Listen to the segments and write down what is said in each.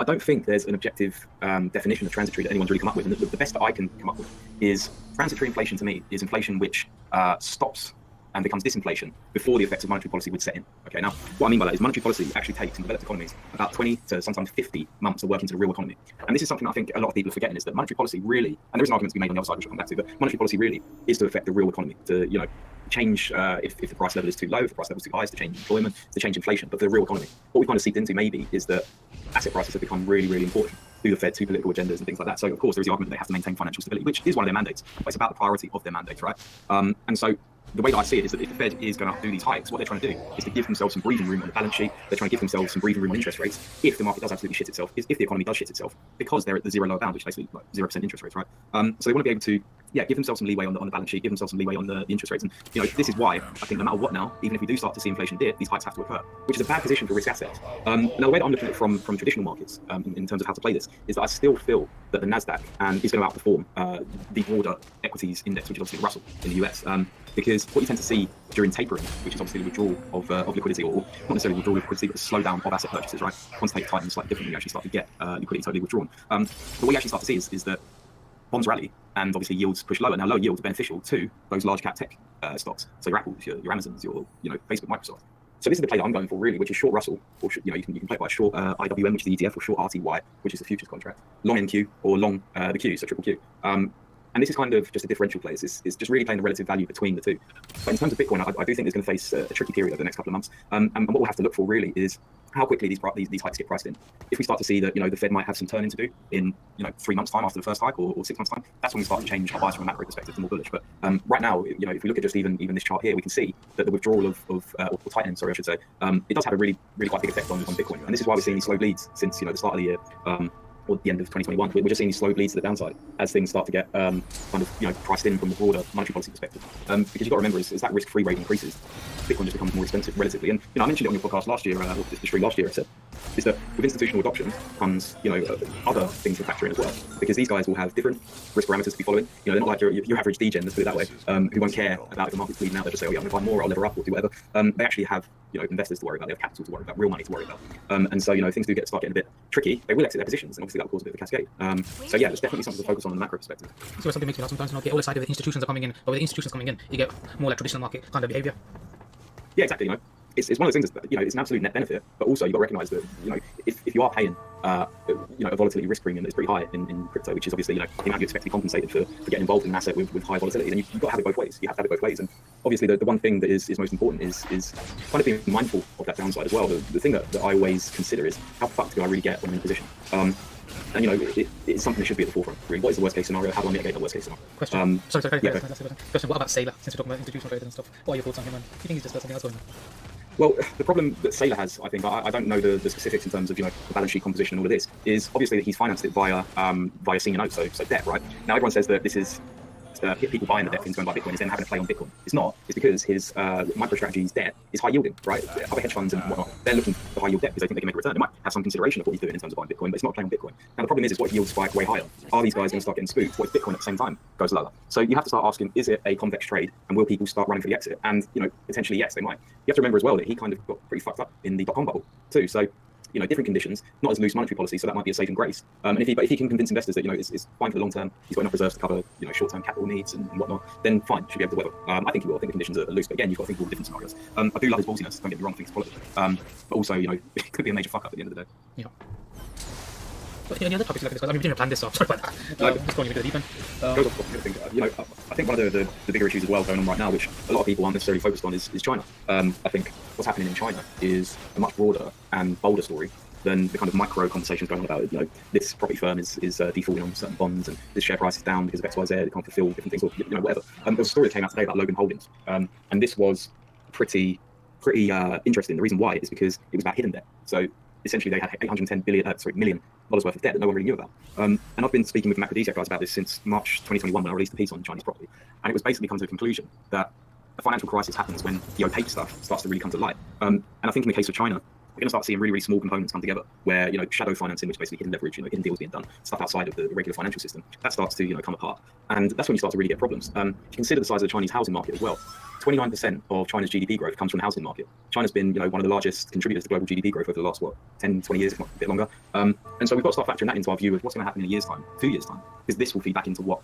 don't think there's an objective definition of transitory that anyone's really come up with. And the best that I can come up with is transitory inflation. To me, is inflation which stops and becomes disinflation before the effects of monetary policy would set in. Okay, now what I mean by that is monetary policy actually takes in developed economies about 20 to sometimes 50 months of work into the real economy. And this is something I think a lot of people are forgetting, is that monetary policy really, and there is an argument to be made on the other side, which I'll come back to, but monetary policy really is to affect the real economy, to change if the price level is too low, if the price level is too high, is to change employment, to change inflation. But for the real economy, what we've kind of seeped into maybe is that asset prices have become really, really important to the Fed, to political agendas and things like that. So of course there is the argument that they have to maintain financial stability, which is one of their mandates, but it's about the priority of their mandates, right? And so the way that I see it is that if the Fed is going to do these hikes, what they're trying to do is to give themselves some breathing room on the balance sheet. They're trying to give themselves some breathing room on interest rates if the market does absolutely shit itself, if the economy does shit itself, because they're at the zero lower bound, which is basically like 0% interest rates, right? So they want to be able to give themselves some leeway on the balance sheet, give themselves some leeway on the interest rates. And this is why I think no matter what now, even if we do start to see inflation dip, these hikes have to occur, which is a bad position for risk assets. Now the way that I'm looking at it from traditional markets in terms of how to play this is that I still feel that the Nasdaq is going to outperform the broader equities index, which is obviously Russell in the US, because what you tend to see during tapering, which is obviously the withdrawal of liquidity, or not necessarily withdrawal of liquidity, but a slowdown of asset purchases, right? Quantitative tightening is slightly different when you actually start to get liquidity totally withdrawn. But what you actually start to see is that bonds rally and obviously yields push lower. Now low yields are beneficial to those large cap tech stocks, so your Apples, your Amazons, your Facebook, Microsoft. So this is the play that I'm going for really, which is short Russell, or you can play it by short IWM, which is the ETF, or short RTY, which is the futures contract, long NQ, or long the Q, so triple Q. And this is kind of just a differential play. It's just really playing the relative value between the two. But in terms of Bitcoin, I do think it's going to face a tricky period over the next couple of months. And what we'll have to look for really is how quickly these hikes get priced in. If we start to see that the Fed might have some turning to do in 3 months' time after the first hike, or 6 months' time, that's when we start to change our bias from a macro perspective to more bullish. But right now, if we look at just even this chart here, we can see that the withdrawal or tightening, sorry, I should say, it does have a really quite big effect on Bitcoin. And this is why we're seeing these slow bleeds since the start of the year. Or the end of 2021, we're just seeing these slow bleeds to the downside as things start to get kind of priced in from a broader monetary policy perspective. Because you've got to remember, as that risk-free rate increases, Bitcoin just becomes more expensive relatively. And I mentioned it on your podcast last year, or the stream last year, I said, is that with institutional adoption comes other things to factor in as well. Because these guys will have different risk parameters to be following. They're not like your average degen, let's put it that way, who won't care about if the market's bleeding out. They'll just say, oh yeah, I'm going to buy more, I'll lever up, or do whatever. They actually have investors to worry about, they have capital to worry about, real money to worry about. And so things do start getting a bit tricky. They will exit their positions, and obviously that will cause a bit of a cascade. So yeah, there's definitely something to focus on the macro perspective. So something makes me laugh sometimes, get all excited with institutions are coming in, but with the institutions coming in, you get more like traditional market kind of behavior. Yeah, exactly. It's one of those things that it's an absolute net benefit, but also you've got to recognize that if you are paying a volatility risk premium that's pretty high in crypto, which is obviously the amount you expect to be compensated for getting involved in an asset with high volatility, then you've got to have it both ways. You have to have it both ways. And obviously the one thing that is most important is kind of being mindful of that downside as well. The thing that I always consider is how fucked do I really get when I'm in a position? And it's something that should be at the forefront. Really, what is the worst case scenario? How do I mitigate the worst case scenario? Question. Sorry. Yeah, question. What about Saylor? Since we're talking about institutional traders and stuff, what are your thoughts on him? Do you think he's just got something else going on? Well, the problem that Saylor has, I think, I don't know the specifics in terms of the balance sheet composition and all of this, is obviously that he's financed it via senior notes, so debt, right? Now everyone says that this is people buying the debt into going buy Bitcoin is then having a play on Bitcoin. It's not. It's because his MicroStrategy's debt is high yielding, right? Other hedge funds and whatnot, they're looking for high yield debt because they think they can make a return. They might have some consideration of what he's doing in terms of buying Bitcoin, but it's not playing on Bitcoin. Now the problem is what if yields spike way higher? Are these guys going to start getting spooked? What if Bitcoin at the same time goes lower? So you have to start asking, is it a convex trade, and will people start running for the exit? And potentially yes, they might. You have to remember as well that he kind of got pretty fucked up in the dot-com bubble too. So different conditions, not as loose monetary policy, so that might be a saving grace. But if he can convince investors that it's fine for the long term, he's got enough reserves to cover short-term capital needs and whatnot, then fine, should be able to weather. I think he will. I think the conditions are loose, but again, you've got to think of all the different scenarios. I do love his ballsiness. Don't get me wrong, I think it's quality. But also, it could be a major fuck up at the end of the day. Yeah. But any other topics like this? I mean, we didn't plan this, so sorry about that. Just going into the deep end. I think one of the bigger issues as well going on right now, which a lot of people aren't necessarily focused on, is China. I think what's happening in China is a much broader and bolder story than the kind of micro conversations going on about this property firm is defaulting on certain bonds, and this share price is down because of XYZ, it can't fulfill different things, or whatever. There was a story that came out today about Logan Holdings, and this was pretty interesting. The reason why is because it was about hidden debt. So essentially they had $810 million worth of debt that no one really knew about. And I've been speaking with macro guys about this since March 2021 when I released a piece on Chinese property, and it was basically come to the conclusion that a financial crisis happens when the opaque stuff starts to really come to light. And I think in the case of China, we're going to start seeing really small components come together where, shadow financing, which is basically hidden leverage, hidden deals being done, stuff outside of the regular financial system, that starts to, come apart. And that's when you start to really get problems. If you consider the size of the Chinese housing market as well, 29% of China's GDP growth comes from the housing market. China's been, one of the largest contributors to global GDP growth over the last, 10, 20 years, if not a bit longer. And so we've got to start factoring that into our view of what's going to happen in a year's time, 2 years' time, because this will feed back into what,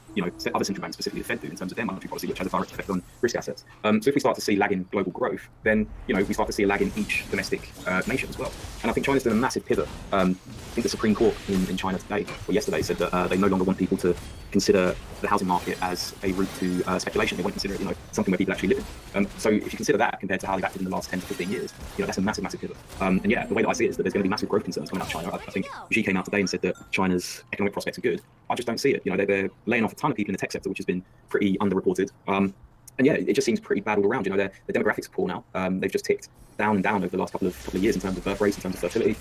other central banks, specifically the Fed, do in terms of their monetary policy, which has a direct effect on risk assets. So if we start to see lag in global growth, then, we start to see a lag in each domestic nation as well. And I think China's done a massive pivot. I think the Supreme Court in China today, or yesterday, said that they no longer want people to consider the housing market as a route to speculation. They want to consider it, something where people actually live in. So if you consider that compared to how they've acted in the last 10 to 15 years, that's a massive, massive pivot. And yeah, the way that I see it is that there's going to be massive growth concerns coming out of China. I think Xi came out today and said that China's economic prospects are good. I just don't see it. They're laying off a ton of people in the tech sector, which has been pretty underreported. And yeah, it just seems pretty bad all around. Their demographics are poor now. They've just ticked down and down over the last couple of years in terms of birth rates, in terms of fertility.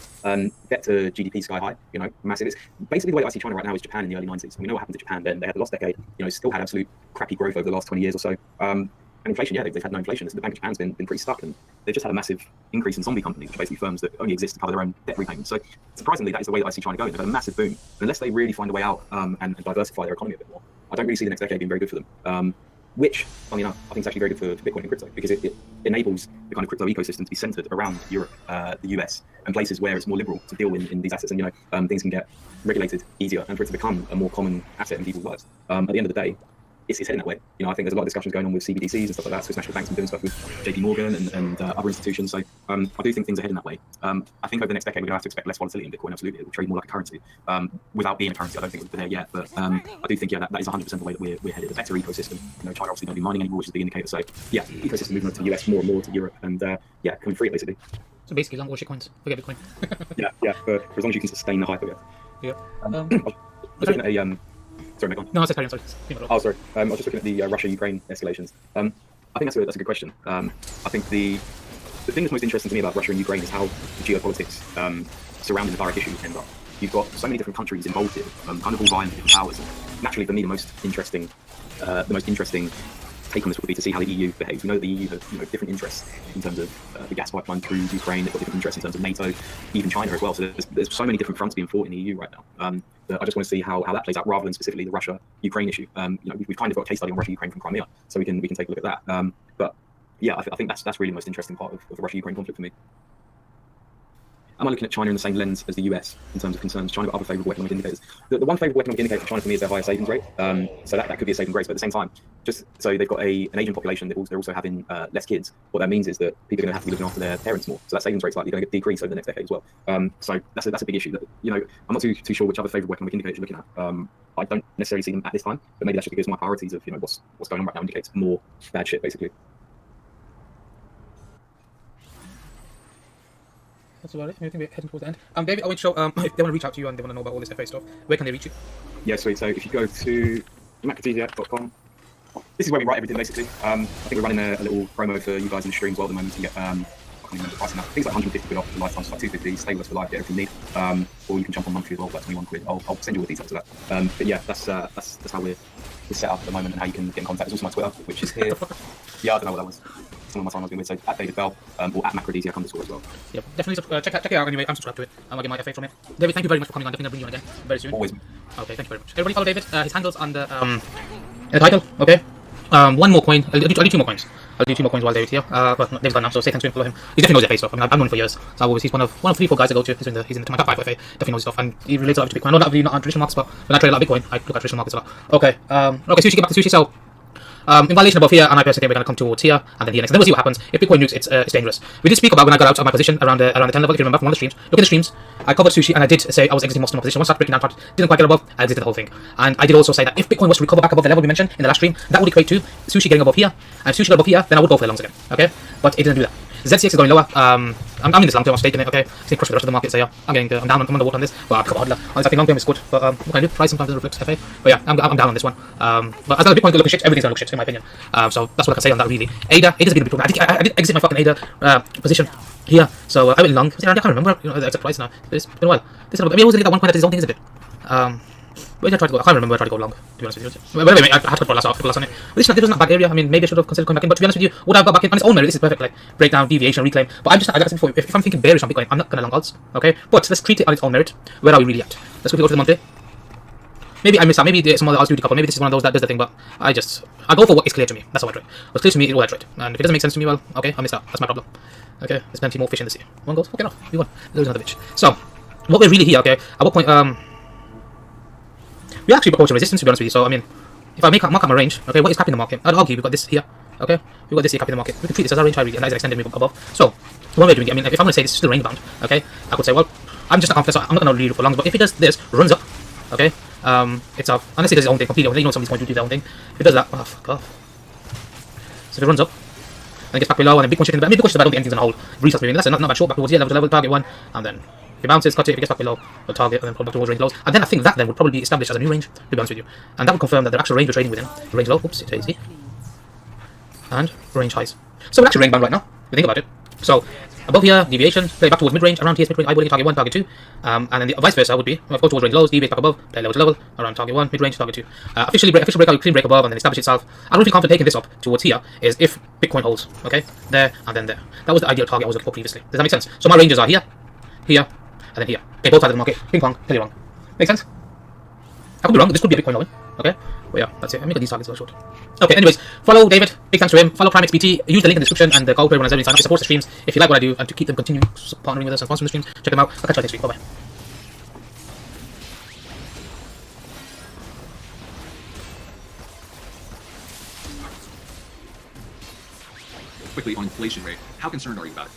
Debt to GDP sky high, massive. It's basically the way that I see China right now is Japan in the early 90s. We know what happened to Japan then. They had the last decade, still had absolute crappy growth over the last 20 years or so. And inflation, yeah, they've had no inflation. The Bank of Japan's been pretty stuck, and they've just had a massive increase in zombie companies, which are basically firms that only exist to cover their own debt repayments. So surprisingly, that is the way that I see China going. They've had a massive boom. Unless they really find a way out and diversify their economy a bit more, I don't really see the next decade being very good for them. Which, funny enough, I think is actually very good for Bitcoin and crypto, because it enables the kind of crypto ecosystem to be centered around Europe, the US, and places where it's more liberal to deal in these assets, and things can get regulated easier, and for it to become a more common asset in people's lives. At the end of the day, it's heading that way. I think there's a lot of discussions going on with CBDCs and stuff like that. Swiss National Bank's been doing stuff with JP Morgan and other institutions. So I do think things are heading that way. I think over the next decade, we're going to have to expect less volatility in Bitcoin. Absolutely. It will trade more like a currency. Without being a currency, I don't think we're there yet. But I do think, that is 100% the way that we're headed. A better ecosystem. China obviously don't do mining anymore, which is the indicator. So yeah, ecosystem moving to the US more and more to Europe, and coming free basically. So basically, long shit coins. Forget Bitcoin. yeah. For as long as you can sustain the hype of it. Yeah. I was looking at a sorry, Megan. No, I said carry on, sorry. Oh, sorry. I was just looking at the Russia-Ukraine escalations. I think that's a good question. I think the thing that's most interesting to me about Russia and Ukraine is how the geopolitics surrounding the direct issue end up. You've got so many different countries involved here, kind of all vying for different powers. And naturally, for me, the most interesting take on this would be to see how the EU behaves. We know that the EU have different interests in terms of the gas pipeline through Ukraine. They've got different interests in terms of NATO, even China as well. So there's so many different fronts being fought in the EU right now. That I just want to see how that plays out, rather than specifically the Russia-Ukraine issue. We've kind of got a case study on Russia-Ukraine from Crimea, so we can take a look at that. But yeah, I think that's really the most interesting part of the Russia-Ukraine conflict for me. Am I looking at China in the same lens as the US in terms of concerns? China got other favourable economic indicators. The one favourable economic indicator for China for me is their higher savings rate. So that could be a saving grace, but at the same time, just so they've got an aging population, they're also having less kids. What that means is that people are going to have to be looking after their parents more. So that savings rate's likely going to decrease over the next decade as well. So that's a big issue. That, I'm not too sure which other favourable economic indicators you're looking at. I don't necessarily see them at this time, but maybe that's just because my priorities of what's going on right now indicates more bad shit basically. That's about it. I think we're heading towards the end. David, I want to show if they want to reach out to you and they want to know about all this FA stuff, where can they reach you? Yeah, sweet. So if you go to macrodesia.com, this is where we write everything basically. I think we're running a little promo for you guys in the stream as well at the moment. You get I can't remember the price now. I think it's like 150 quid off the lifetime, so like 250. Stay with us for life, get everything you need. Or you can jump on monthly as well, like 21 quid. I'll send you all the details of that. But yeah, that's how we're set up at the moment and how you can get in contact. There's also my Twitter, which is here. Yeah, I don't know what that was. Some of my time I was going to say at David Bell or at macrodesia _ as well. Yep, definitely check it out anyway. I'm subscribed to it. I'll get my FA from it. David, thank you very much for coming on. Definitely bring you on again very soon. Always. Okay, thank you very much. Everybody follow David. His handle's on the in the title. Okay. One more coin. I'll do 2 more coins. I'll do 2 more coins while David's here. But David's gone now, so say thanks to him, follow him. He definitely knows FA stuff. I mean, I've known him for years. So he's one of 3-4 guys I go to. He's in my top 5 FA. Definitely knows his stuff, and he relates a lot to Bitcoin. I know that really not on traditional markets, but when I trade a lot of Bitcoin, I look at traditional markets a lot. Okay. Okay, Sushi, get back to Sushi. So in violation above here, and I personally think we're going to come towards here and then here next. And then we'll see what happens. If Bitcoin nukes, it's dangerous. We did speak about when I got out of my position around the 10 level. If you remember from one of the streams, look at the streams. I covered Sushi and I did say I was exiting most of my position. Once I started breaking down, didn't quite get above, I exited the whole thing. And I did also say that if Bitcoin was to recover back above the level we mentioned in the last stream, that would equate to Sushi getting above here. And if Sushi got above here, then I would go for the longs again. Okay, but it didn't do that. ZCX is going lower. I'm in this long term, I'm staking it, okay? It's going to crush the rest of the market, so yeah, I'm down on the water on this. But I've got hodler. I think long term is good, but what can I do? Price sometimes reflects FA. But yeah, I'm down on this one. But as long as Bitcoin's looking shit, everything's going to look shit, in my opinion. So that's what I can say on that, really. ADA's been a big problem. I did exit my fucking ADA position here, so I went long. I can't remember, the exit price now. It's been a while. I mean, I always get that one coin that is his own thing, isn't it? Where did I try to go? I can't remember where I tried to go long, to be honest with you. But anyway, I had to put last on it. But this was not a bad area. I mean, maybe I should have considered coming back in. But to be honest with you, would I have got back in on its own merit? This is perfect, like breakdown, deviation, reclaim. But like I said before, if I'm thinking bearish on Bitcoin, I'm not going to long odds. Okay? But let's treat it on its own merit. Where are we really at? Let's quickly go to the monthly. maybe I missed out. Maybe some other odds do decouple. Maybe this is one of those that does the thing. But I go for what is clear to me. That's how I trade. What's clear to me is what I trade. And if it doesn't make sense to me, well, okay, I missed out. That's my problem. Okay, there's plenty more fish in the sea. One goes. Okay, no, we won. There's another bitch. So, what we're really here, okay? At what point, we actually approach resistance, to be honest with you. So, I mean, if I mark up my range, okay, what is capping the market? I'd argue we've got this here, okay? We've got this here capping the market. We can treat this as our range high, and that is an extended move above. So, one way of doing it, I mean, if I'm going to say this is still range bound, okay, I could say, well, I'm just not confident, so I'm not going to read it for long, but if it does this, runs up, okay, it's up, unless it does its own thing completely, you know somebody's going to do their own thing. If it does that, oh, fuck off. So if it runs up, and it gets back below, and then Bitcoin chicken, I mean, Bitcoin chicken, I don't think anything's going to hold. Restarts moving, that's not bad, short back towards here, level to level, target 1, and then if it bounces, cut it, if it gets back below, we'll target, and then pull back towards range lows. And then I think that then would probably be established as a new range, to be honest with you. And that would confirm that the actual range we're trading within, range low, oops, it's easy, and range highs. So we're actually range bound right now, if you think about it. So, above here, deviation, play back towards mid-range, around TS mid-range, eyeballing target 1, target 2. And then the vice versa would be, go towards range lows, deviate back above, play level to level, around target 1, mid-range, target 2. Official breakout, clean break above, and then establish itself. I don't feel confident taking this up towards here, is if Bitcoin holds, okay? There, and then there. That was the ideal target I was looking for previously. Does that make sense? So my ranges are here, here, and then here. Okay, both sides of the market, ping pong, totally wrong. Make sense? I could be wrong, this could be a Bitcoin low, okay? But yeah, that's it. I make these targets so short. Okay, anyways, follow David. Big thanks to him. Follow PrimeXBT. Use the link in the description and the code when I sign up. It supports the streams. If you like what I do and to keep them continuing partnering with us and sponsoring the streams, check them out. I'll catch you next week. Bye bye. Quickly on inflation rate, how concerned are you about it?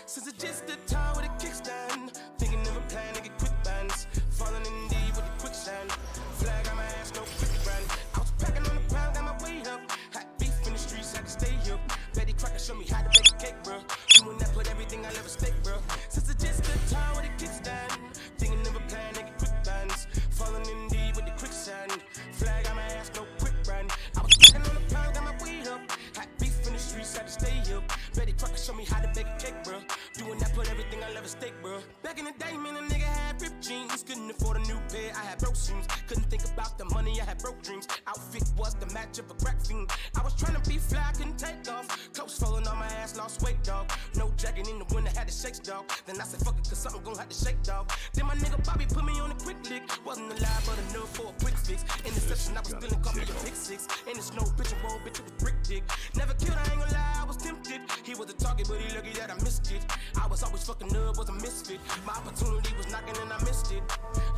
Since it's just the time with a kickstand, thinking of a plan to get quick bands, falling in deep with the quicksand. Flag on my ass, no quick run. I was packing on the pound, got my weight up. Hot beef in the streets, had to stay up. Betty Crocker show me how to bake a cake, bro. Doing that, put everything I ever stake, bro. Since it's just the time with a kickstand, thinking of a plan to get quick bands, falling in deep with the quicksand. Flag on my ass, no quick run. I was packing on the pound, got my weight up. Hot beef in the streets, had to stay up. Betty Crocker show me how to bake a cake, bro. Doing that, put everything I love at stake, bro. Back in the day, man, a nigga had ripped jeans. Couldn't afford a new pair, I had broke shoes. Couldn't think about the money, I had broke dreams. Outfit was the match of a crack fiend. I was trying to be fly, couldn't take off. Clothes falling on my ass, lost weight, dog. No jacket in the winter, had to shake, dog. Then I said, fuck it, cause something gon' have to shake, dog. Then my nigga Bobby put me on a quick lick. Wasn't alive, but enough for a quick fix. Interception, I was feeling, call me a pick six. And it's no bitch and roll, bitch, it was brick dick. Never killed, I ain't gonna lie, I was tempted. He was a target, but he lucky that I missed it. I was always fucking up, was a misfit. My opportunity was knocking and I missed it.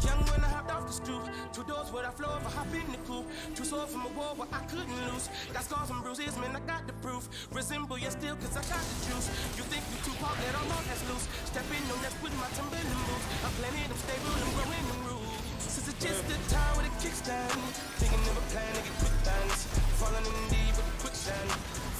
Young when I hopped off the stoop, 2 doors where I floor if I hop in the coupe. 2 swords from a war where I couldn't lose. Got scars and bruises, man, I got the proof. Resemble you still, cause I got the juice. You think you too hard, that all on that's loose. Step in, no that's putting my Timberland boots. I'm planning, I'm stable, I'm growing the rules. Since it's just the time with a kickstand, thinking of a plan to get quick bands, falling in deep with the quicksand.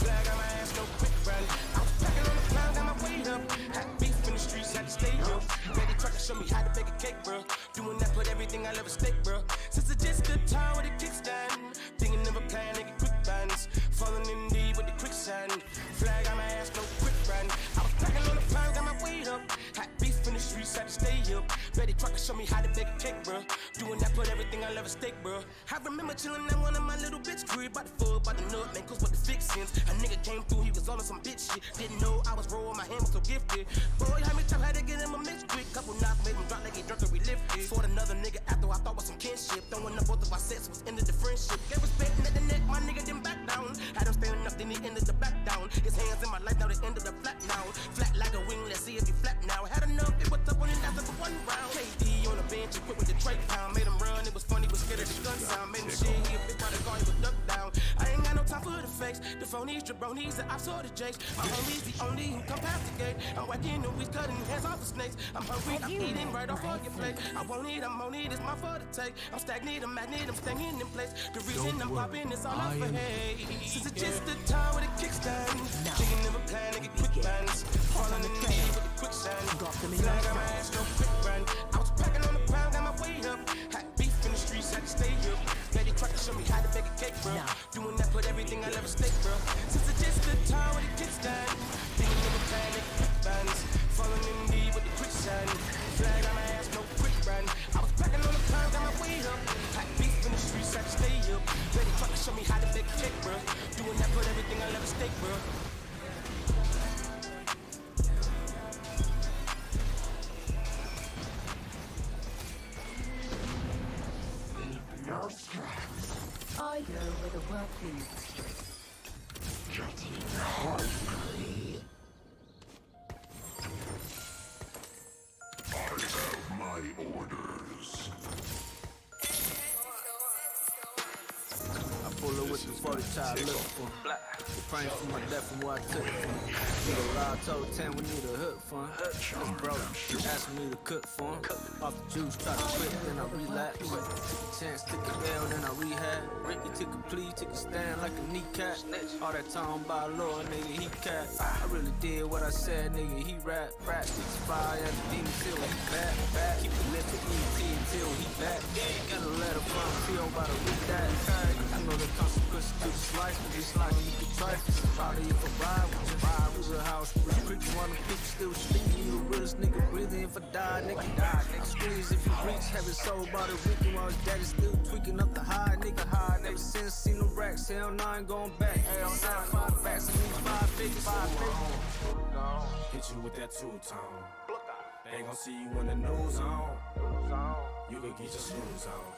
Flag on my ass, no quick run. I was packing on the pound, got my weight up. Had beef in the streets, had to stay up. Betty Crocker show me how to bake a cake, bro. Doing that, put everything I love at stake, bro. Since it's just the time with a kickstand, thinking of a plan to get quick bands, falling in deep with the quicksand. Flag on my ass, no quick run. I was packing on the pound, got my weight up. Had beef in the streets, had to stay up. Betty Crocker show me how to bake a cake, bro. Doing that, put everything I love at stake, bro. I remember chilling at one of my little bitch crib, by the foot, by the nut, man, cause what the fixins. A nigga came through, he was all on some bitch shit. Didn't know I was rolling, my hand was so gifted. Boy, how many times had to get him a mix quick? Couple knocks made him drop like he drunk and relifted. Fought another nigga after I thought was some kinship. Throwing up both of our sets was ended the friendship. Gave respect at the neck, my nigga didn't back down. Had him standing up, then he ended the back down. His hands in my life, now they ended the flat now. Flat like a wing, let's see if he flat now. Had enough, it was up on it after the 1 round. KD on the bench, equipped with the Drake pound. Made him run, it was funny, was scared of the gun sound. Made him shit, he a big by the car, he was ducked down. I ain't got no time for the fakes. The phonies, jabronis, the ops or the jakes. My homies, the only who come past the gate. I'm whacking the weeds, cutting hands off the snakes. I'm hungry, I'm eating right off of your plate. I won't eat, I'm on it, it's my for the take. I'm stagnant, I'm magnet, I'm staying in place. The reason I'm popping is all up for hate. Since it's just the time with a kickstand, thinking of a plan to get quick bands, falling in the deep with the quicksand. Flag on my ass, no quick run. I was packing on the pound, got my weight up. Had beef in the streets, had to stay up. Betty Crocker show me how to bake a cake, bro. Doing that, put everything I love at stake, bro. Since it's just the time with a kickstand, thinking of a plan to get quick bands, falling in deep with the quicksand. Flag on my ass, no quick run. I was packing on the pound, got my weight up. Had beef in the streets, had to stay up. Betty Crocker show me how to bake a cake, bro. Doing that, put everything mistake, bro. I go where the work leads. My orders. I pull up with the 40 child look for. Praying for my death from where I took it from. Need a ride, told 10 we need a hook for him. This bro, asking me to cook for him. Off the juice, try to quit, then I relapse. Took a chance, took a L, then I rehab. Ricky took a plea, took a stand like a kneecap. All that time by law, nigga, he cat. I really did what I said, nigga, he rap. 65 and the demon still he back. Keep it lit for ET until he back. Got a letter from Theo about to read that. I know the consequences to this life, but this life you can try. Probably if I ride, was a house, was creepy, one of the people still sleeping. You the realest nigga breathing. If I die, nigga, squeeze if you reach. Have it sold by the weekend while his daddy still tweaking up the high, nigga. Never since seen no racks, hell no, I ain't going back. Hell no, 5 facts, I need 5 figures. Hit you with that two-tone. They gon' see you in the new zone. You could get your snooze on.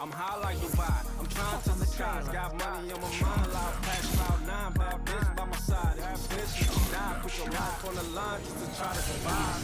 I'm high like Dubai, I'm trying to the skies. Got money on my mind, loud pack, cloud 9. Bad bitch by my side, if you bitch, you die. Put your life on the line just to try to survive.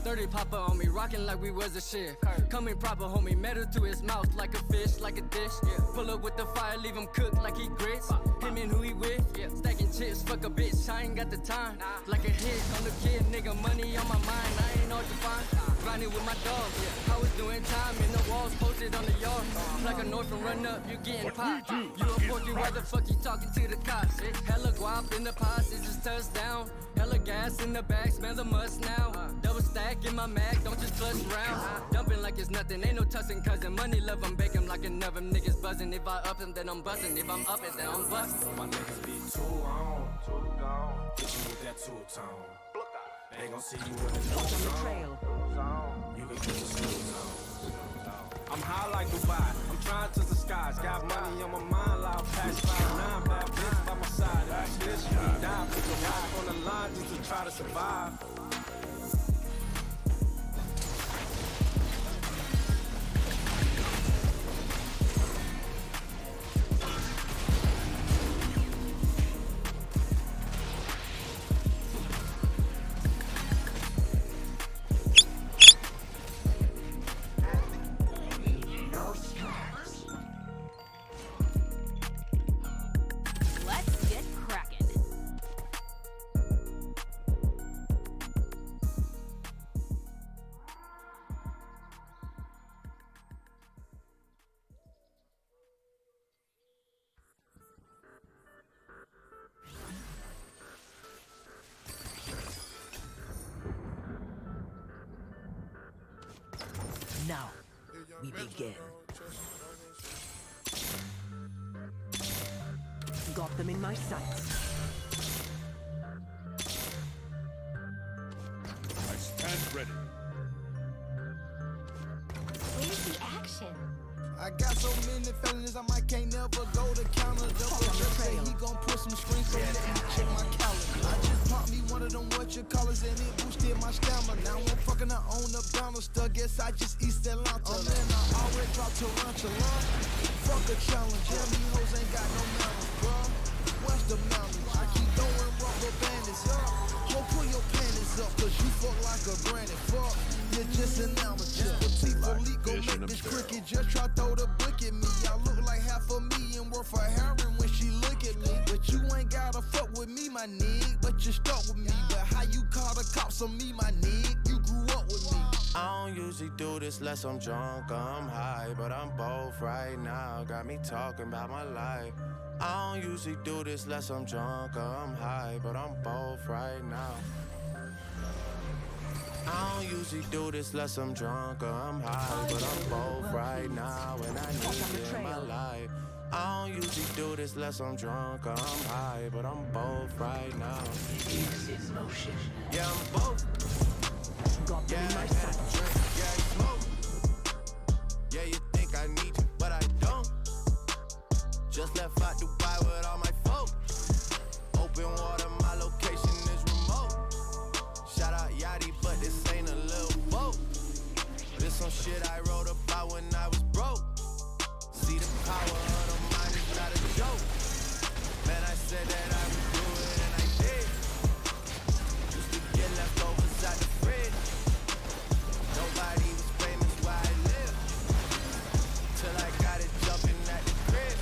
30 Papa on me, rockin' like we was a shit. Coming proper, homie, metal to his mouth like a fish, like a dish. Pull up with the fire, leave him cooked like he grits. Him and who he with, stacking chips, fuck a bitch, I ain't got the time. Like a hit on the kid, nigga, money on my mind, I ain't hard to find. Grinding with my dog, I was doing time in the walls, posted on the yard. Like a north and run up, you getting popped. You a porky, why the fuck you talking to the cops? Hella guap in the pots, it's just touchdown. Hella gas in the bag, smell the must now. Double stack in my mag, don't just clutch round. Dumping like it's nothing, ain't no tussing, cousin. Money love, I'm baking like another niggas buzzing. If I up them, then I'm busting. If I'm up it, then I'm busting. My niggas be too on. Hit you with that two-tone. They gon' see you in the new zone. You could get your snooze on. I'm high like Dubai, I'm trying to the skies. Got money on my mind, loud pack, cloud 9. Bad bitch by my side, if you bitch, you die. Put your life on the line just to try to survive. Let's get cracking. Now, we begin. Got them in my sights. I stand ready. Where's the action? I got so many felonies, I might can't never go to counter. Double just say he gon' put some screens, so let me check my calendar. I just popped me one of them whatchamacallits and it boosted my stamina. Now I'm fucking I own the Donaldster, guess I just East Atlanta. And then I already dropped Tarantula. Fuck a challenge, yeah, me hoes ain't got no manners, bruh. What's the mountains? I keep throwing rubber bandits up. Go pull your panties up, cause you fuck like a granny. Fuck, you're just an amateur. Petite Philippe gon' make this cricket. Just try throw the book at me. I look like $500,000 worth of heroin when she look at me. But you ain't gotta fuck with me, my nigga. But you stuck with me. But how you call the cops on me, my nigga? You grew up with me. I don't usually do this unless I'm drunk or I'm high, but I'm both right now. Got me talking about my life. I don't usually do this unless I'm drunk or I'm high, but I'm both right now. I don't usually do this unless I'm drunk or I'm high, but I'm both right now, and I need it in my life. I don't usually do this unless I'm drunk or I'm high, but I'm both right now. Yeah, I'm both. Got them Yeah, in I my had a sights. drink, yeah, I smoke. Yeah, you think I need you, but I don't. Just left out Dubai with all my folks. shit I wrote about when I was broke. See, the power of the mind is not a joke. Man, I said that I would do it and I did. Used to get leftovers out the fridge. Nobody was famous where I live. Till I got it jumping at the crib.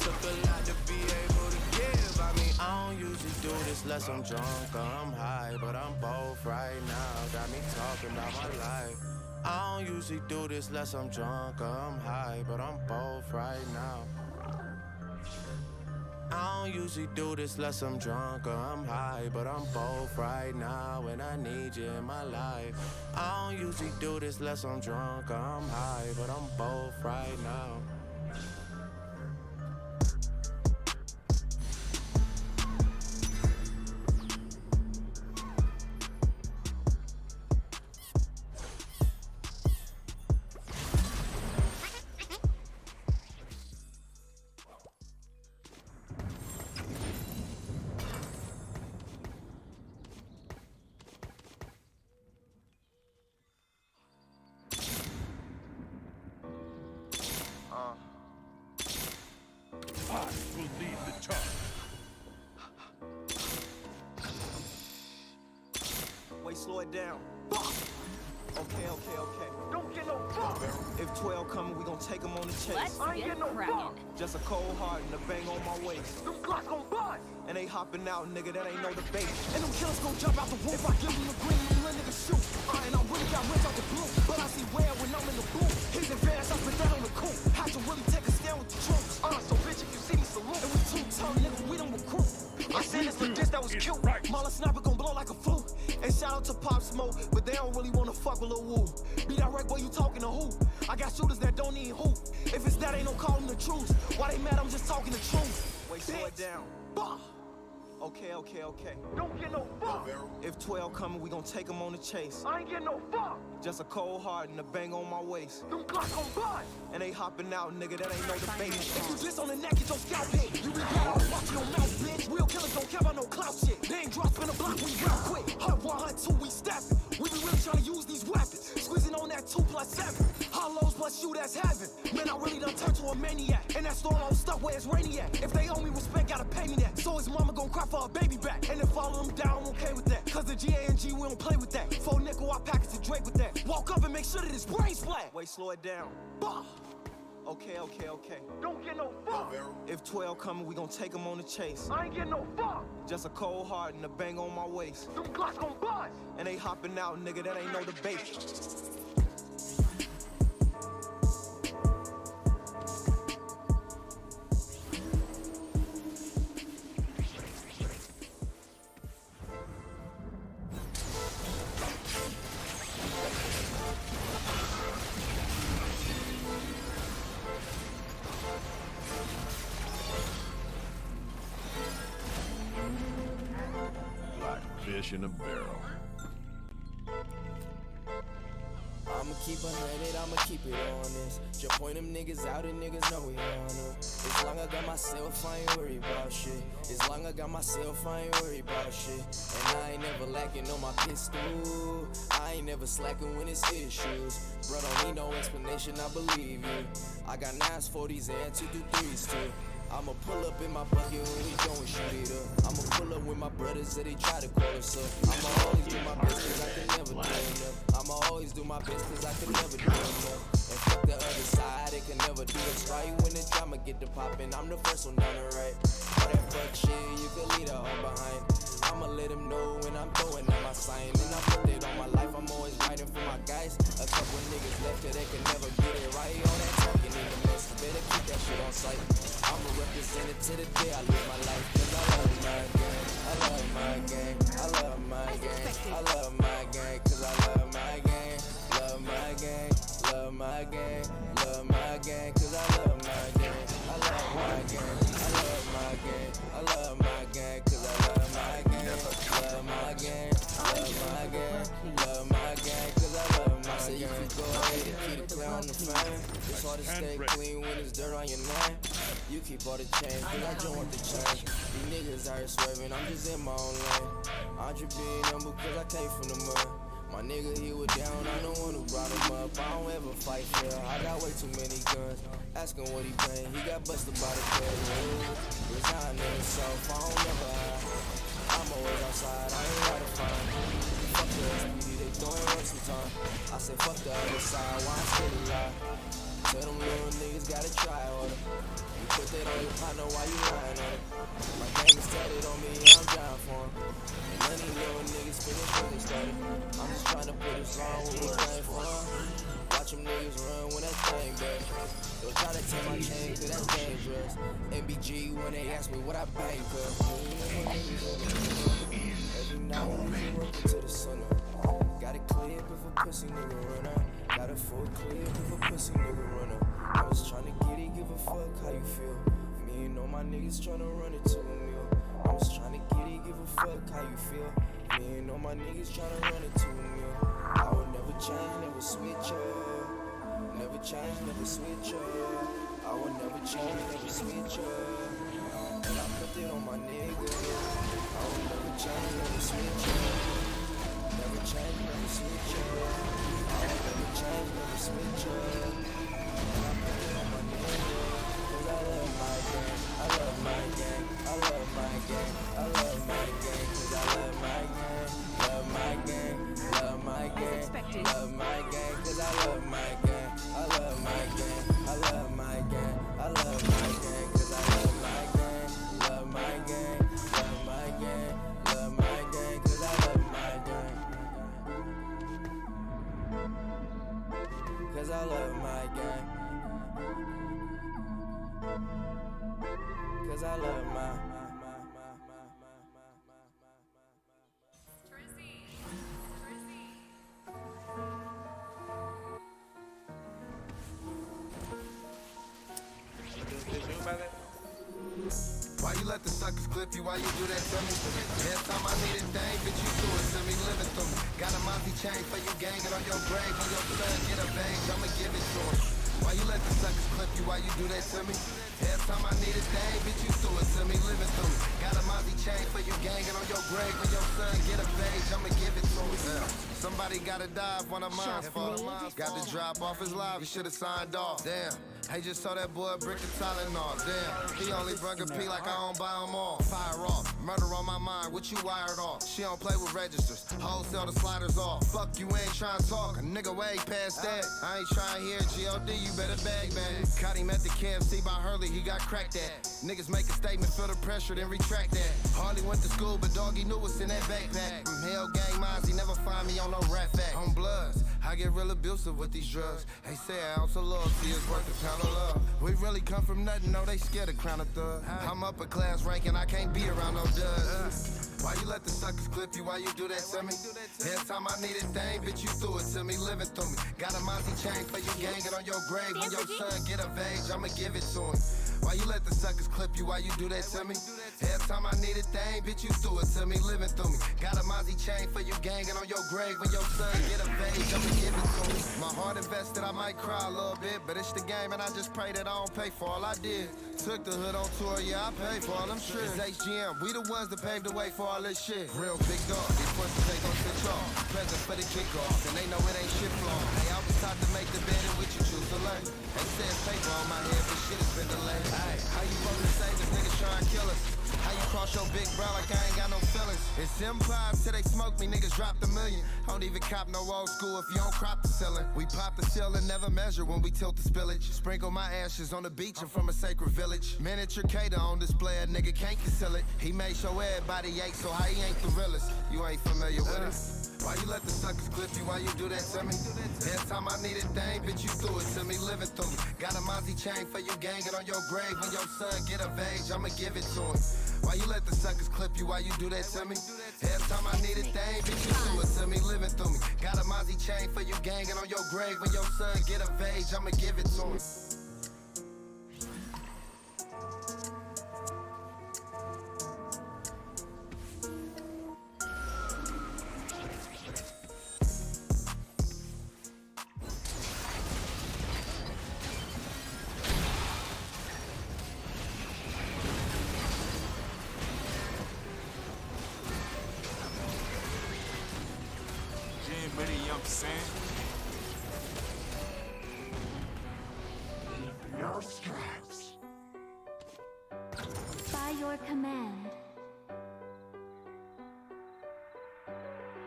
Took a lot to be able to give. I mean, I don't usually do this unless I'm drunk or I'm high, but I'm both right now. Got me talking about my life. I don't usually do this unless I'm drunk or I'm high, but I'm both right now. I don't usually do this unless I'm drunk or I'm high, but I'm both right now and I need you in my life. I don't usually do this unless I'm drunk or I'm high, but I'm both right now. I will lead the charge. Wait, slow it down. Okay. Don't get no fuck. If 12 coming, we gon' take them on the chase. Let's I ain't get get no fuck. crackin'. Just a cold heart and a bang on my waist. Them Glocks gon' bust. And they hopping out, nigga, that ain't no debate. And them killers gon' jump out the roof. If I give them the green, them little niggas shoot. And I really got rich out the blue. But I see where when I'm in the booth. His advance, I put that on the coop. Had to really take a stand with the troops. So bitch, if you see me, salute. And we two-tongue, nigga, we don't recruit. I said this for this, that was cute. Mala sniper gon' blow like a flute. And shout out to Pop Smoke, but they don't really wanna fuck with Lil Woo. Be direct, boy, you talking to who? I got shooters that don't need hoop. If it's that, ain't no calling the truth. Why they mad? I'm just talking the truth. Wait, slow it down. Bah! Okay. Don't get no fuck. If 12 coming, we gon' take them on the chase. I ain't getting no fuck. Just a cold heart and a bang on my waist. Them Glocks gon' bust. And they hopping out, nigga, that ain't no debate. If you diss on the neck, get your scalp hit. You regret all watch your mouth, bitch. Real killers don't care about no clout shit. They ain't drop in the block, we real quick. Hunt 1, hunt 2, we steppin'. We be really tryna use these weapons. Squeezing on that 2+7. Hollows plus you, that's heaven. Man, I really done turned to a maniac. And that storm I'm stuck where it's rainy at. If they owe me respect, gotta pay me that. So his mama gon' cry for a baby back. And if all of them down, I'm okay with that. Cause the G.A.N.G, we don't play with that. 4 nickel, I package the Drake with that. Walk up and make sure that his brain's flat. Wait, slow it down. Bah! Okay. Don't get no fuck. If 12 coming, we gon' take them on the chase. I ain't getting no fuck. Just a cold heart and a bang on my waist. Them Glocks gon' bust. And they hopping out, nigga, that ain't no debate. Like fish in a barrel. I'ma keep 100, I'ma keep it honest. Just point them niggas out and niggas know we on them. As long I got myself, I ain't worried about shit. As long I got myself, I ain't worried about shit. And I ain't never lacking on my pistol. I ain't never slacking when it's issues. Bro, don't need no explanation, I believe you. I got 9s, 40s, and 2-3s too. I'ma pull up in my bucket when we going shoot it up. I'ma pull up with my brothers that they try to call us up. I'ma always do my best cause I can never do enough. I'ma always do my best cause I can never do enough. And fuck the other side, they can never do us right. When the drama get to poppin', I'm the first one down the right. All that fuck shit, you can leave that all behind. I'ma let them know when I'm throwing out my sign. And I put it on my life, I'm always fighting for my guys. A couple niggas left that they can never get it right. All that talking in the mess, better keep that shit on sight. I'ma represent it to the day I live my life. Cause I love my gang, I love my gang, I love my gang, I love my gang. Cause I love my gang, love my gang, love my gang, love my gang. Cause I love my gang, I love my gang, I love my gang, I love my gang. Cause I love my gang, love my gang, love my gang, love my gang. Cause I love my gang. I say you can go ahead and keep the clear on the fame. It's hard to stay clean when there's dirt on your name. You keep all the change, cause I don't want the change. These niggas out here swerving, I'm just in my own lane. I'm just being humble cause I came from the mud. My nigga, he was down, I'm the one who brought him up. I don't ever fight fair, I got way too many guns. Ask him what he paying, he got busted by the feds. Resign to himself, I don't never hide. I'm always outside, I ain't hard to find. Fuck the SPD, they throwing work sometime. I say fuck the other side, why I'm still alive? Tell them little niggas gotta try harder. You put that on your partner, why you lying on it? My gang is tatted on me, I'm down for him. And none of these little niggas finish when they started. I'm just trying to put this on what we playing for. Watch them niggas run when that thing back. Don't try to take my chain, cause that's dangerous. MBG when they ask me what I bang, cause every night I'm working to the sun up. Got a clip if a pussy nigga run up. Got a full clip if a pussy nigga run up. I was tryna get it, give a fuck how you feel. Me and all my niggas tryna run it to a meal. I was tryna get it, give a fuck how you feel. Me and all my niggas tryna run it to a meal. I would never change, never switch up. Never change, never switch up. I would never change, never switch up. And I put it on my nigga. I would never change, never switch up. Never change, never switch up. I would never change, never switch up. And I put it on my nigga. Cause I love my gang, I love my gang, I love my gang, I love my gang. Cause I love my gang, love my gang, love my gang, love my gang. Cause I love my gang, I love my gang, I love my gang, I love my gang. Cause I love my gang, love my gang, love my gang, love my gang. Cause I love my gang. Cause I love my gang. Cause I love my. Why you let the suckers clip you? Why you do that to me? Every time I need a thing, bitch, you do it to me, living through me. Got a Monty chain for you, gang it on your grave. When your son get a bange, I'ma give it to him. Why you let the suckers clip you? Why you do that to me? Every time I need a thing, bitch, you do it to me, living through me. Got a Monty chain for you, gang it on your grave. When your son get a bange, I'ma give it to him. Somebody gotta die if one of mine's fault. Got to drop off his live, he should've signed off. Damn. Hey, just saw that boy brick the Tylenol. Damn, he only brung a P like I don't buy them all. Fire off, murder on my mind, what you wired off? She don't play with registers, wholesale the sliders off. Fuck you ain't trying to talk, a nigga way past that. I ain't trying to hear G.O.D., you better bag. Caught him at the KFC by Hurley, he got cracked at. Niggas make a statement, feel the pressure, then retract that. Hardly went to school, but doggy knew what's in that backpack. From Hell Gang Minds, he never find me on no rat fact. On Bloods, I get real abusive with these drugs. They say an ounce of loyalty is worth a pound of love. We really come from nothing, no, they scared of crown of thug. I'm upper class ranking, I can't be around no duds. Why you let the suckers clip you? Why you do that to me? Every time I need a thing, bitch, you threw it to me, living through me. Got a Monty chain for you, gang it on your grave. When your son get of age, I'ma give it to him. Why you let the suckers clip you? Why you do that to me? Every time I need a thing, bitch, you threw it to me, living through me. Got a Monty chain for you, gang it on your grave. When your son get of age, I'ma give it to me. My heart invested, I might cry a little bit, but it's the game and I just pray that I don't pay for all I did. Took the hood on tour, yeah, I paid for all them shit. It's HGM, we the ones that paved the way for all this shit. Real big dog, these pussies ain't gon' switch off. Present for the kickoff, and they know it ain't shit flawed. Hey, I was taught to make the bed in which you choose to lay. They said paper on my head, but shit has been delayed. Hey, how you supposed to say this niggas try and kill us? How you cross your big bro like I ain't got no feelings? It's Empire till they smoke me, niggas dropped $1 million. Don't even cop no old school if you don't crop the ceiling. We pop the ceiling, never measure when we tilt the spillage. Sprinkle my ashes on the beach, I'm from a sacred village. Miniature cater on display, a nigga can't conceal it. He made sure everybody ate, so how he ain't the realest? You ain't familiar with it. Why you let the suckers clip you? Why you do that to me? Every time I need a thing, bitch, you threw it to me, living through me. Got a Monty chain for you, gang it on your grave. When your son get of age, I'ma give it to him. Why you let the suckers clip you? Why you do that to me? Every time I need a thing, bitch, you threw it to me, living through me. Got a Monty chain for you, gang it on your grave. When your son get of age, I'ma give it to him. ready, you know what I'm saying? Your stripes. By your command.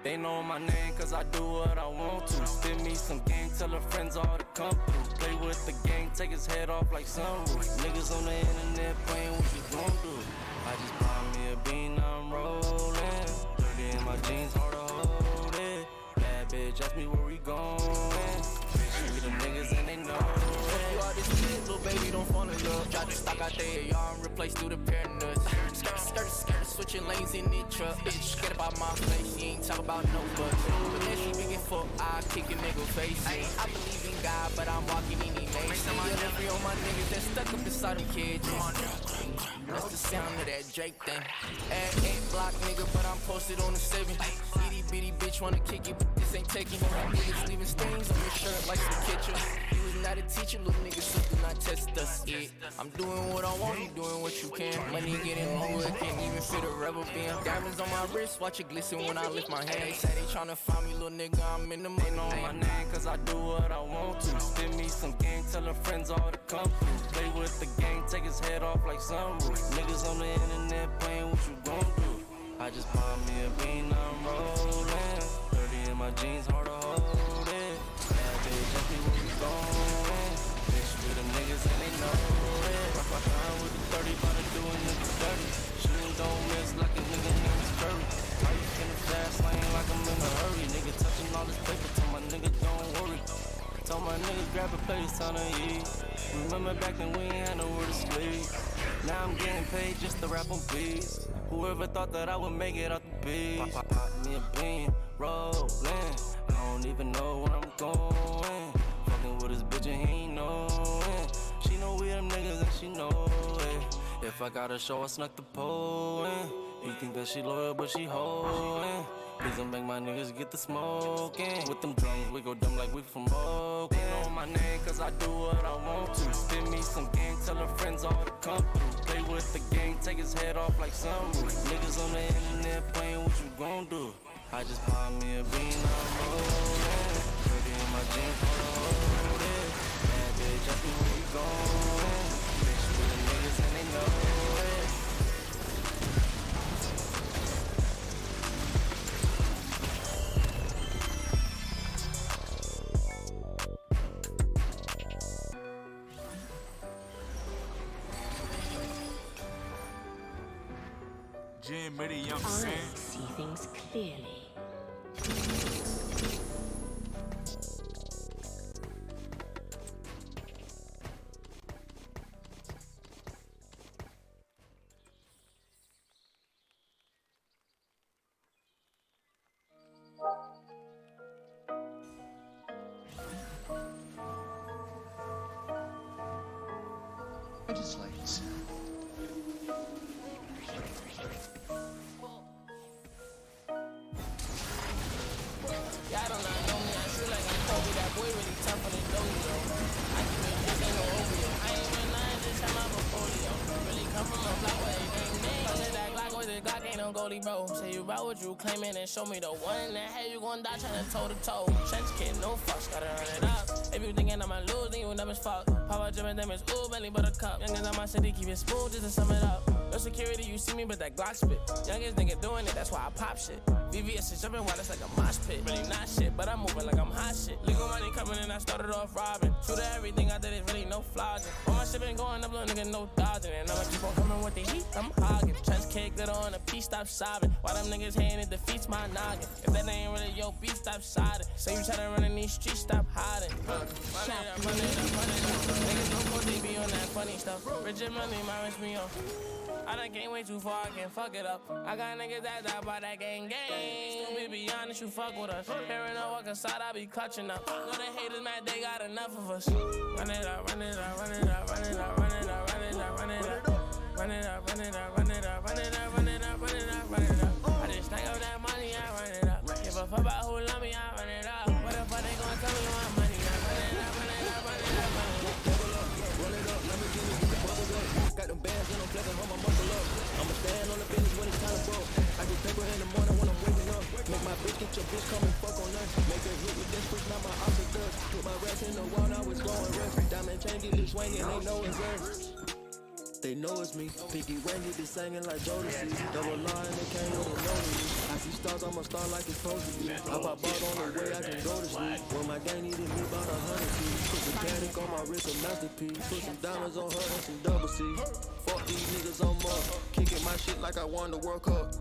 They know my name cause I do what I want to. Spin me some game, tell her friends all to come through. Play with the gang, take his head off like sunroof. Niggas on the internet playing what you gon' do. I just bought me a bean, I'm rolling. Dirty in my jeans, hard to hold it. Bad bitch, ask me where we going. Bitch, we them niggas and they know it. You all this shit, little baby, don't fall in love. Drop the stock out there, y'all, and replace through the pair of nuts. Skirt, switching lanes in the truck. Bitch, get about my face, she ain't talk about no butt. But then she big and fuck, I kick a nigga face. I believe in God, but I'm walking in the maze. See every on my niggas that stuck up inside them kids. That's the sound of that Drake thing. At 8 block nigga, but I'm posted on the 7. Itty bitty bitch wanna kick it, but this ain't taking. Niggas leaving stains on your shirt like some ketchup. You was not a teacher, little nigga, so do not test us. Yeah, I'm doing what I want, you doing what you can. Money getting lower, can't even fit a rubber band. Diamonds on my wrist, watch it glisten when I lift my hand. They say they tryna find me, little nigga, I'm in the mood. They know my name cause I do what I want to. Spin me some game, tell her friends all to come through. Play with the gang, take his head off like sunroof. Niggas on the internet playing what you gon' do. I just bought me a bean, I'm rolling. Dirty in my jeans, hard to hold it. Bad bitch, ask me where we going. Bitch, with them niggas and they know it. Rock my time with the 30, bout to do a nigga dirty. Shooting don't miss like a nigga named Curry. Why you in the fast lane like I'm in a hurry? Nigga touching all this paper, tell my nigga don't worry. Tell my nigga grab a plate, it's time to eat. Remember back then we ain't had nowhere to sleep. Now I'm getting paid just to rap on beats. Whoever thought that I would make it out the beach? Pop me a bean, rollin'. I don't even know where I'm going. Fucking with this bitch and he ain't knowin'. She know we them niggas and she know it. If I got a show, I snuck the pole in. You think that she loyal, but she holdin'. Please don't make my niggas get the smoking. With them drums, we go dumb like we from Oakland. They know my name cause I do what I want to. Spin me some game, tell her friends all to come through. Play with the gang, take his head off like sunroof. Niggas on the internet playing what you gon' do. I just bought me a bean, I'm rolling. Dirty in my jeans, hold it. Bad bitch, ask me where we going. Bitch with the niggas and they know it. Jim, ready, you know what I'm saying? I see things clearly. I just like the sound. Y'all don't know me, I feel like I'm Kobe. That boy really tough on the dojo. I can make this ain't no Oreo. I ain't been lying, this time I'm a polio. Really come from a block where everything made. Cause that Glock with the Glock ain't no goalie, bro. Say you about what you claiming and show me the one that had you gon' die trying to toe to toe. Trench kid, no fucks, gotta run it up. If you thinking I'ma lose, then you never fuck. Power dripping damage, ooh, belly buttercup. Youngins on my city, keep it smooth just to sum it up. No security, you see me, but that Glock spit. Youngest nigga doing it, that's why I pop shit. VVS is jumping while it's like a mosh pit. Really not shit, but I'm moving like I'm hot shit. Legal money coming in, I started off robbing. True to everything I did, is really no flaws. All my shit been going up, little nigga, no dodging. And I'ma keep on coming with the heat, I'm hogging. Trench cake, glitter on a piece, stop sobbing. Why them niggas hating, it defeats my noggin. If that ain't really your beat, stop siding. Say you try to run in these streets, stop hiding. Run it up, run it up, run it up. Niggas don't go deep, be on that funny stuff. Rich and money, my rinse me off. I done came way too far, I can fuck it up. I got niggas that die by that gang. Stupid, be honest, you fuck with us. Hearing no walk inside, I be clutching up. Know the haters mad, they got enough of us. Run it up, run it up, run it up, run it up, run it up, run it up, run it up. Run it up, run it up, run it up, run it up, run it up, run it up, run it up. I just stack up that money, I run it up. Give a fuck about who love me, I run it up. What the fuck they gon' tell me my money? I run it up, run it up, run it up, run it up. Roll it up, let me get it, get the bubble up. Got them bands and I'm flexing on my muscle up. I'ma stand on the business when it's time to go. I get paper in the morning when I'm waking up. Make my bitch get your bitch come and fuck on us. Make notice me. Picky Randy be singing like Jodeci. Double line, they can't even notice me. I see stars, I'm a star like it's supposed to be. I pop out on the way, I can go to sleep. When my gang needed me about 100 feet. Put some panic on my wrist, a masterpiece. Put some diamonds on her and some double C. Fuck these niggas on mud. Kicking my shit like I won the World Cup.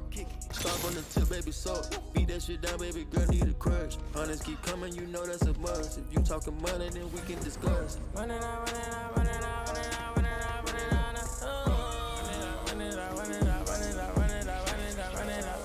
Start from the tip, baby, so beat that shit down, baby, girl, need a crush. Hunters keep coming, you know that's a must. If you talking money, then we can discuss. Run it out, run it out, run it out, run it out, run it out, run it out, run it out, run it out, run it out, run it out, run it out, run it out,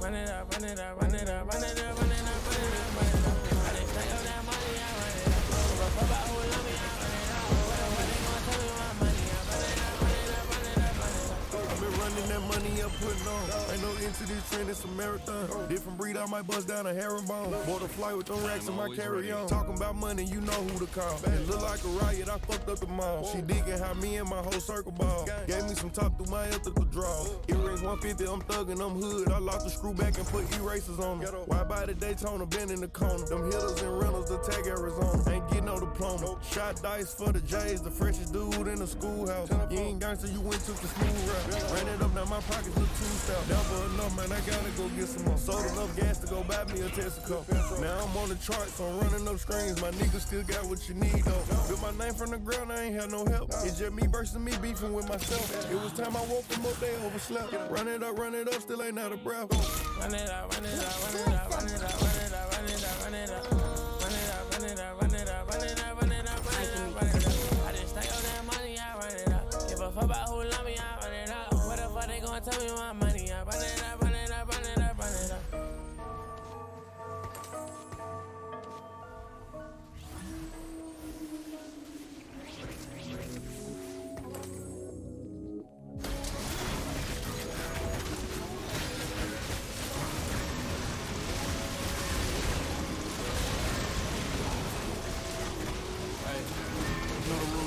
run it out, run it out, run it out, run it out, run it out, run it out, run it out, run it out. I didn't take all that money, I run it out. Fuck about who love me, I run it out. Whatever they gon' tell me my money, I run it out, run it out, run it out, run it out. I've been running that money up, putting on. Ain't no into this trend, it's a marathon. Different breed, I might bust down a herringbone. Bought a flight with them racks in my carry-on. Talking about money, you know who to call. It look like a riot, I fucked up the mall. She digging how me and my whole circle ball. Gave me some top through my ethical draw. Earrings 150, I'm thugging, I'm hood. I lost the screw back and put erasers on them. Why by the Daytona, been in the corner. Them hitters and rentals, the tag Arizona. Ain't getting no diploma. Shot dice for the J's, the freshest dude in the schoolhouse. You ain't gangster, you went to the smooth route. Ran it up, now my pockets look too stout. Down for enough, man, I gotta go get some more. Sold enough gas to go buy me a Tesla. Now I'm on the charts, I'm running up screens. My niggas still got what you need, though. Built my name from the ground, I ain't had no help. It's just me versus me beefing with myself. It was time I woke them up, they overslept. Run it up, still ain't out of breath. Run it out, run it out, run it out, run it out, run it out, run it out, run it out, run it out, run it out, run it out, run it out, run it out, run it out, run it out. I just take all that money, I run it out. Give a fuck about who love me, I run it out. What the fuck they gon' tell me my money? I run it out, run it out, run it out, run it out.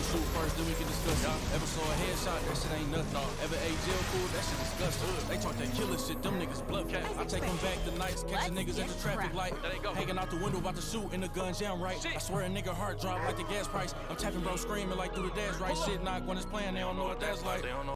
Shoot first, then we can discuss it. Ever saw a headshot, that shit ain't nothing. Ever ate jail food, that shit disgusting. They talk that killer shit, them niggas bluff. I take them back the nights, catching niggas at the traffic light. Hanging out the window, about to shoot, and the gun jam right. I swear a nigga heart drop like the gas price. I'm tapping bro screaming like through the dash right. Shit knock when it's playing, they don't know what that's like.